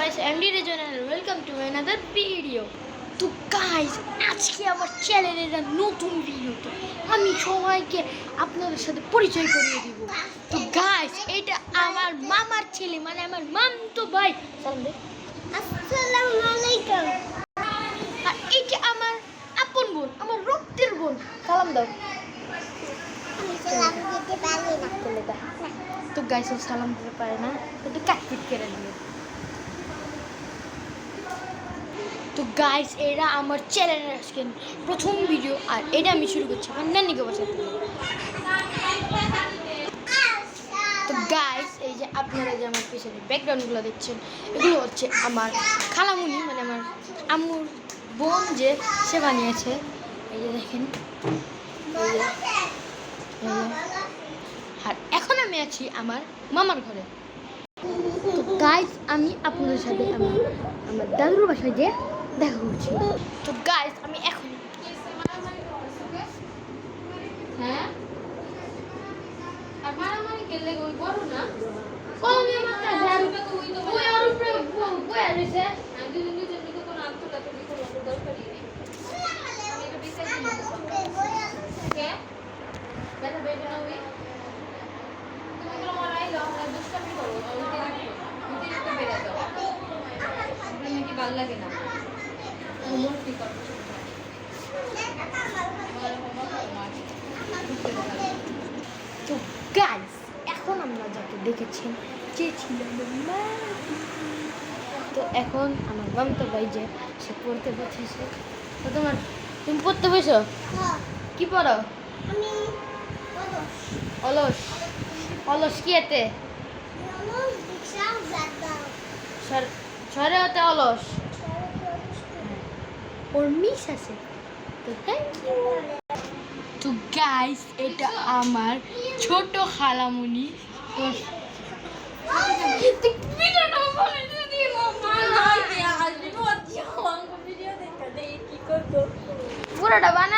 myself MD Rajan and welcome to another video. তো guys আজকে আমার চ্যানেলের একটা নতুন ভিডিও আমি সবাইকে আপনাদের সাথে পরিচয় করিয়ে দিব। তো গাইস এটা আমার মামার ছেলে মানে আমার মামতো ভাই। সালাম দে। আসসালামু আলাইকুম। আর এটা আমার আপন বোন, আমার রক্তের বোন। সালাম দাও। আমি সালাম দিতে পারি না। চলে যা। তো গাইস ও সালাম দিতে পারে না, তো কাটপিট করে দিবে। তো গাইস এটা আমার চ্যানেলের আজকে প্রথম ভিডিও আর এটা আমি শুরু করছি আমার নানিকে বাসাতে। তো গাইস এই যে আপনারা যে আমার পিছনে ব্যাকগ্রাউন্ডগুলো দেখছেন এগুলো হচ্ছে আমার খালামুনি মানে আমার আম্মুর বোন যে সে বানিয়েছে। এই যে দেখেন আর এখন আমি আছি আমার মামার ঘরে। তো গাইস আমি আপনাদের সাথে আমার দাদুর বাসায় যে দেখা করছি। তো গাইস আমি এখন হ্যাঁ আর মারামারি খেললে ওই বড় না কলমি মাথা ঝাড়ু ওই আর উপরে বয়া রইছে। আমি দুজন মিলে কোনো আন্তলা তো কোনো দরকারই নেই আমি এটা বিচার দিই কে বেটা বেটা না ওই তুমি তো আমার আইলো আমরা দুষ্টামি করো ওই দিন তো বেড়া দাও আপনি কি ভালো লাগে না হোমওয়ার্ক কি করো তো গাইস এখন আমরা যাকে দেখেছেন যে ছিল আমার মা। তো এখন আমার মামতো ভাই যে সে পড়তে বসেছে। তো তুমি পড়তে বসো কি পড়ো? আমি অলস অলস কি এতে রিকশা যাতাম। ছড়ে হতে অলস ওর মিস আছে। তো থ্যাংক ইউ। তো গাইস এটা আমার ছোট খালামুনি। পুরোটা বানাই